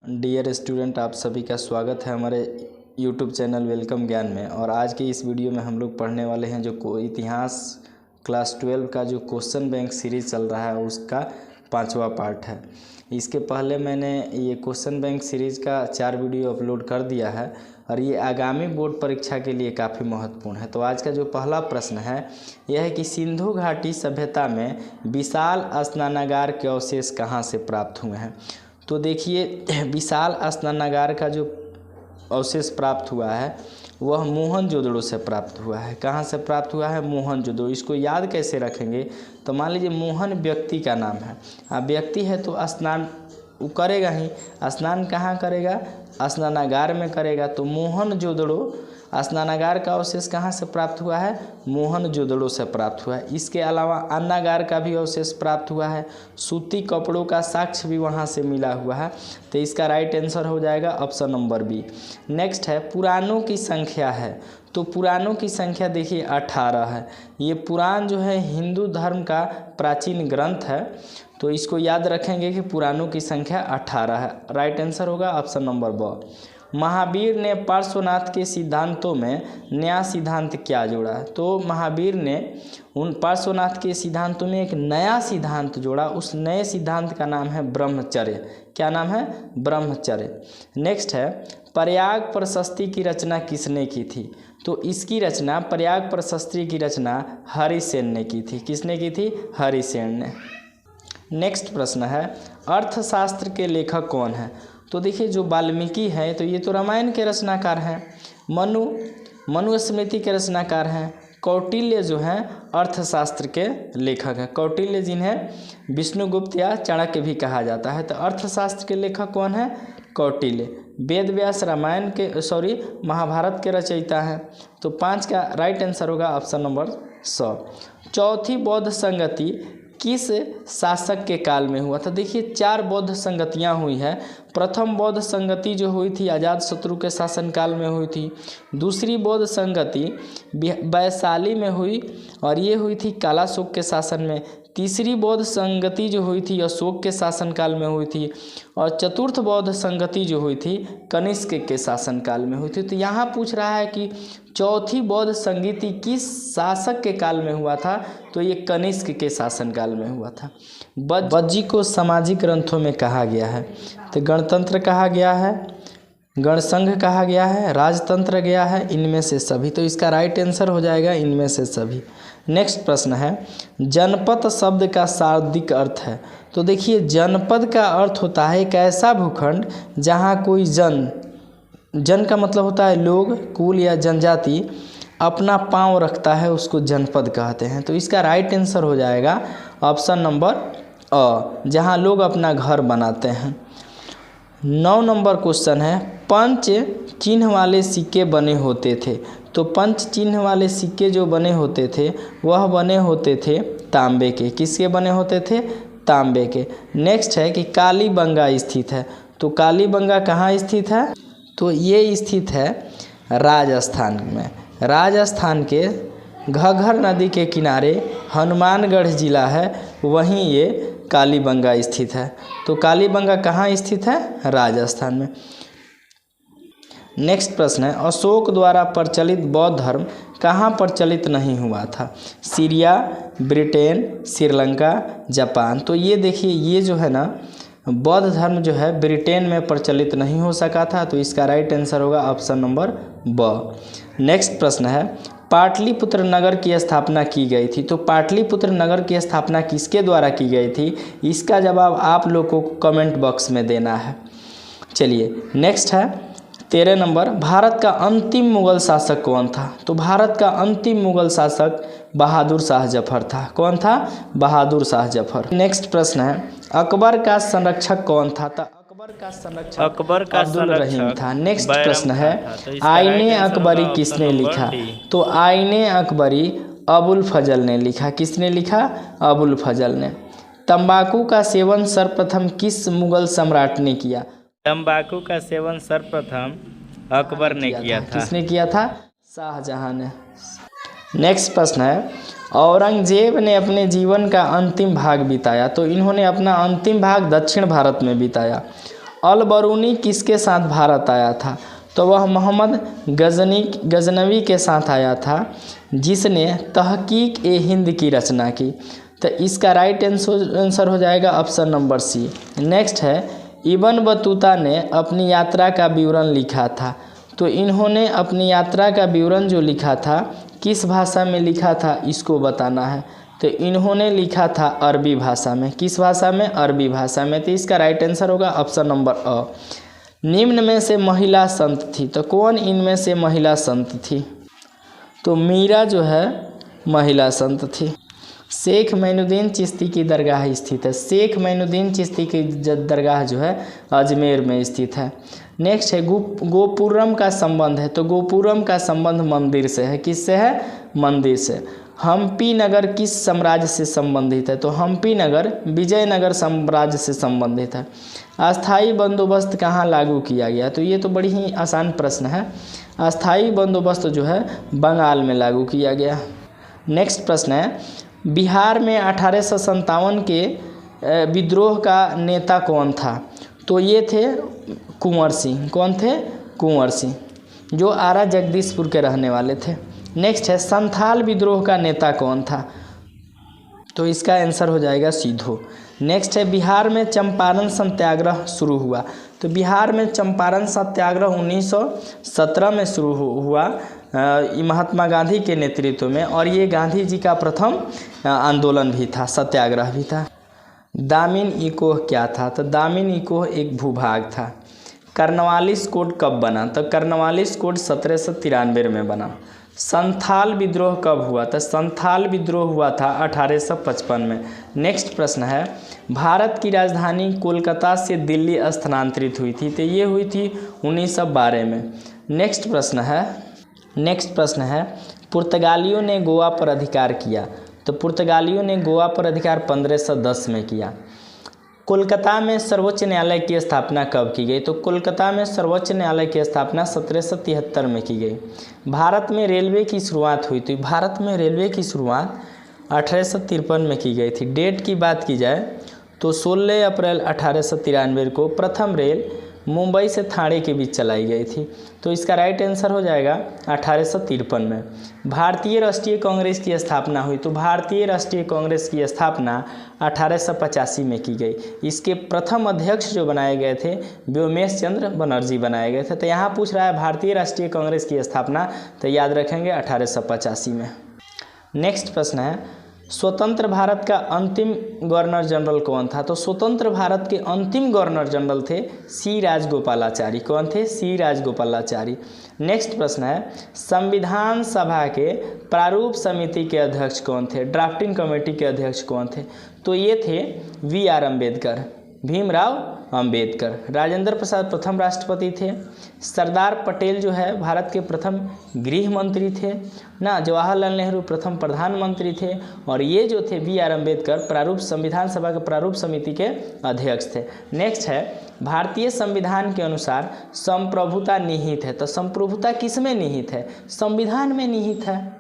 Dear student, आप सभी का स्वागत है हमारे यूट्यूब चैनल वेलकम ज्ञान में। और आज के इस वीडियो में हम लोग पढ़ने वाले हैं जो इतिहास क्लास 12 का जो क्वेश्चन बैंक सीरीज़ चल रहा है उसका 5वां पार्ट है। इसके पहले मैंने ये क्वेश्चन बैंक सीरीज़ का 4 वीडियो अपलोड कर दिया है और ये आगामी बोर्ड परीक्षा के लिए काफ़ी महत्वपूर्ण है। तो आज का जो पहला प्रश्न है यह है कि सिंधु घाटी सभ्यता में विशाल स्नानागार के अवशेष कहाँ से प्राप्त हुए हैं। तो देखिए, विशाल स्नानागार का जो अवशेष प्राप्त हुआ है वह मोहनजोदड़ो से प्राप्त हुआ है। कहाँ से प्राप्त हुआ है? मोहनजोदड़ो। इसको याद कैसे रखेंगे? तो मान लीजिए मोहन व्यक्ति का नाम है, अब व्यक्ति है तो स्नान वो करेगा ही। स्नान कहाँ करेगा? स्नानागार में करेगा। तो मोहनजोदड़ो स्नानागार का अवशेष कहाँ से प्राप्त हुआ है? मोहनजोदड़ो से प्राप्त हुआ है। इसके अलावा अन्नागार का भी अवशेष प्राप्त हुआ है। सूती कपड़ों का साक्ष्य भी वहाँ से मिला हुआ है। तो इसका राइट आंसर हो जाएगा ऑप्शन नंबर बी। नेक्स्ट है पुराणों की संख्या है। तो पुराणों की संख्या देखिए 18 है। ये पुराण जो है हिंदू धर्म का प्राचीन ग्रंथ है, तो इसको याद रखेंगे कि पुराणों की संख्या 18 है। राइट आंसर होगा ऑप्शन नंबर ब। महावीर ने पार्श्वनाथ के सिद्धांतों में नया सिद्धांत क्या जोड़ा? तो महावीर ने उन पार्श्वनाथ के सिद्धांतों में एक नया सिद्धांत जोड़ा। उस नए सिद्धांत का नाम है ब्रह्मचर्य। क्या नाम है? ब्रह्मचर्य। नेक्स्ट है प्रयाग प्रशस्ति की रचना किसने की थी? तो इसकी रचना, प्रयाग प्रशस्ति की रचना हरिसेन ने की थी। किसने की थी? हरिसेन ने। नेक्स्ट प्रश्न है अर्थशास्त्र के लेखक कौन है? तो देखिए, जो वाल्मीकि है तो ये तो रामायण के रचनाकार हैं। मनुस्मृति के रचनाकार हैं। कौटिल्य जो हैं अर्थशास्त्र के लेखक हैं। कौटिल्य जिन्हें विष्णुगुप्त या चाणक्य भी कहा जाता है। तो अर्थशास्त्र के लेखक कौन है? कौटिल्य। वेद व्यास महाभारत के रचयिता हैं। तो 5 का राइट आंसर होगा ऑप्शन नंबर स। चौथी बौद्ध संगति किस शासक के काल में हुआ था? देखिए, 4 बौद्ध संगतियाँ हुई हैं। प्रथम बौद्ध संगति जो हुई थी अजातशत्रु के शासनकाल में हुई थी। दूसरी बौद्ध संगति वैशाली में हुई और ये हुई थी कालाशोक के शासन में। तीसरी बौद्ध संगति जो हुई थी अशोक के शासनकाल में हुई थी। और चतुर्थ बौद्ध संगति जो हुई थी कनिष्क के शासनकाल में हुई थी। तो यहाँ पूछ रहा है कि चौथी बौद्ध संगति किस शासक के काल में हुआ था? तो ये कनिष्क के शासनकाल में हुआ था। बज्जी को सामाजिक ग्रंथों में कहा गया है। तो गणतंत्र कहा गया है, गणसंघ कहा गया है, राजतंत्र गया है, इनमें से सभी। तो इसका राइट आंसर हो जाएगा इनमें से सभी। नेक्स्ट प्रश्न है जनपद शब्द का शाब्दिक अर्थ है। तो देखिए, जनपद का अर्थ होता है एक ऐसा भूखंड जहाँ कोई जन का मतलब होता है लोग, कुल या जनजाति अपना पांव रखता है, उसको जनपद कहते हैं। तो इसका राइट आंसर हो जाएगा ऑप्शन नंबर अ, जहाँ लोग अपना घर बनाते हैं। 9 नंबर क्वेश्चन है पंच चिन्ह वाले सिक्के बने होते थे। तो पंच चिन्ह वाले सिक्के जो बने होते थे वह बने होते थे तांबे के। किसके बने होते थे? तांबे के। नेक्स्ट है कि कालीबंगा स्थित है। तो कालीबंगा कहाँ स्थित है? तो ये स्थित है राजस्थान में। राजस्थान के घग्गर नदी के किनारे हनुमानगढ़ जिला है, वहीं ये कालीबंगा स्थित है। तो कालीबंगा कहाँ स्थित है? राजस्थान में। नेक्स्ट प्रश्न है अशोक द्वारा प्रचलित बौद्ध धर्म कहाँ प्रचलित नहीं हुआ था? Syria, Britain, Sri Lanka, Japan. तो ये देखिए, ये जो है ना बौद्ध धर्म जो है ब्रिटेन में प्रचलित नहीं हो सका था। तो इसका राइट आंसर होगा ऑप्शन नंबर ब। नेक्स्ट प्रश्न है पाटलिपुत्र नगर की स्थापना की गई थी। तो पाटलिपुत्र नगर की स्थापना किसके द्वारा की गई थी? इसका जवाब आप लोग को कमेंट बॉक्स में देना है। चलिए, नेक्स्ट है 13 नंबर भारत का अंतिम मुगल शासक कौन था? तो भारत का अंतिम मुगल शासक बहादुर शाह जफर था। कौन था? बहादुर शाह जफर। नेक्स्ट प्रश्न है अकबर का संरक्षक कौन था? तो अकबर का अब्दुल रहीम था। नेक्स्ट प्रश्न है आईने अकबरी किसने लिखा? तो आईने अकबरी अबुल फजल ने लिखा। किसने लिखा? अबुल फजल ने। तंबाकू का सेवन सर्वप्रथम किस मुगल सम्राट ने किया? तंबाकू का सेवन सर्वप्रथम अकबर ने किया था। किसने किया था? शाहजहां ने। नेक्स्ट प्रश्न है औरंगजेब ने अपने जीवन का अंतिम भाग बिताया। तो इन्होंने अपना अंतिम भाग दक्षिण भारत में बिताया। अल बरूनी किसके साथ भारत आया था? तो वह मोहम्मद गजनवी के साथ आया था, जिसने तहकीक ए हिंद की रचना की। तो इसका राइट आंसर हो जाएगा ऑप्शन नंबर सी। नेक्स्ट है, इब्न बतूता ने अपनी यात्रा का विवरण लिखा था। तो इन्होंने अपनी यात्रा का विवरण जो लिखा था किस भाषा में लिखा था, इसको बताना है। तो इन्होंने लिखा था अरबी भाषा में। किस भाषा में? अरबी भाषा में। तो इसका राइट आंसर होगा ऑप्शन नंबर अ। निम्न में से महिला संत थी। तो कौन इनमें से महिला संत थी? तो मीरा जो है महिला संत थी। शेख मोइनुद्दीन चिश्ती की दरगाह स्थित है। शेख मोइनुद्दीन चिश्ती की दरगाह जो है अजमेर में स्थित है। नेक्स्ट है, गोपुरम का संबंध है। तो गोपुरम का संबंध मंदिर से है। किससे है? मंदिर से। हम्पी नगर किस साम्राज्य से संबंधित है? तो हम्पी नगर विजयनगर साम्राज्य से संबंधित है। अस्थाई बंदोबस्त कहाँ लागू किया गया? तो ये तो बड़ी ही आसान प्रश्न है। अस्थाई बंदोबस्त जो है बंगाल में लागू किया गया। नेक्स्ट प्रश्न है, बिहार में 1857 के विद्रोह का नेता कौन था? तो ये थे कुंवर सिंह। कौन थे? कुंवर सिंह, जो आरा जगदीशपुर के रहने वाले थे। नेक्स्ट है, संथाल विद्रोह का नेता कौन था? तो इसका आंसर हो जाएगा सिद्धू। नेक्स्ट है, बिहार में चंपारण सत्याग्रह शुरू हुआ। तो बिहार में चंपारण सत्याग्रह 1917 में शुरू हुआ महात्मा गांधी के नेतृत्व में, और ये गांधी जी का प्रथम आंदोलन भी था, सत्याग्रह भी था। दामिन इकोह क्या था? तो दामिन इकोह एक भूभाग था। कर्नवालिस कोड कब बना? तो कर्नवालिस कोड 1793 में बना। संथाल विद्रोह कब हुआ? तो संथाल विद्रोह हुआ था 1855 में। नेक्स्ट प्रश्न है, भारत की राजधानी कोलकाता से दिल्ली स्थानांतरित हुई थी। तो ये हुई थी 1912 में। नेक्स्ट प्रश्न है, पुर्तगालियों ने गोवा पर अधिकार किया। तो पुर्तगालियों ने गोवा पर अधिकार 1510 में किया। कोलकाता में सर्वोच्च न्यायालय की स्थापना कब की गई? तो कोलकाता में सर्वोच्च न्यायालय की स्थापना 1773 में की गई। भारत में रेलवे की शुरुआत हुई थी। भारत में रेलवे की शुरुआत 1853 में की गई थी। डेट की बात की जाए तो 16 अप्रैल 1893 को प्रथम रेल मुंबई से ठाणे के बीच चलाई गई थी। तो इसका राइट आंसर हो जाएगा 1853 में। भारतीय राष्ट्रीय कांग्रेस की स्थापना हुई। तो भारतीय राष्ट्रीय कांग्रेस की स्थापना 1885 में की गई। इसके प्रथम अध्यक्ष जो बनाए गए थे व्योमेश चंद्र बनर्जी बनाए गए थे। तो यहाँ पूछ रहा है भारतीय राष्ट्रीय कांग्रेस की स्थापना, तो याद रखेंगे 1885 में। नेक्स्ट प्रश्न है, स्वतंत्र भारत का अंतिम गवर्नर जनरल कौन था? तो स्वतंत्र भारत के अंतिम गवर्नर जनरल थे सी राजगोपालाचारी। कौन थे? सी राजगोपालाचारी। नेक्स्ट प्रश्न है, संविधान सभा के प्रारूप समिति के अध्यक्ष कौन थे? ड्राफ्टिंग कमेटी के अध्यक्ष कौन थे? तो ये थे वी.आर. अम्बेडकर, भीमराव अंबेडकर। राजेंद्र प्रसाद प्रथम राष्ट्रपति थे। सरदार पटेल जो है भारत के प्रथम गृह मंत्री थे ना। जवाहरलाल नेहरू प्रथम प्रधानमंत्री थे। और ये जो थे वी.आर. अम्बेडकर संविधान सभा के प्रारूप समिति के अध्यक्ष थे। नेक्स्ट है, भारतीय संविधान के अनुसार संप्रभुता निहित है। तो संप्रभुता किस में निहित है? संविधान में निहित है।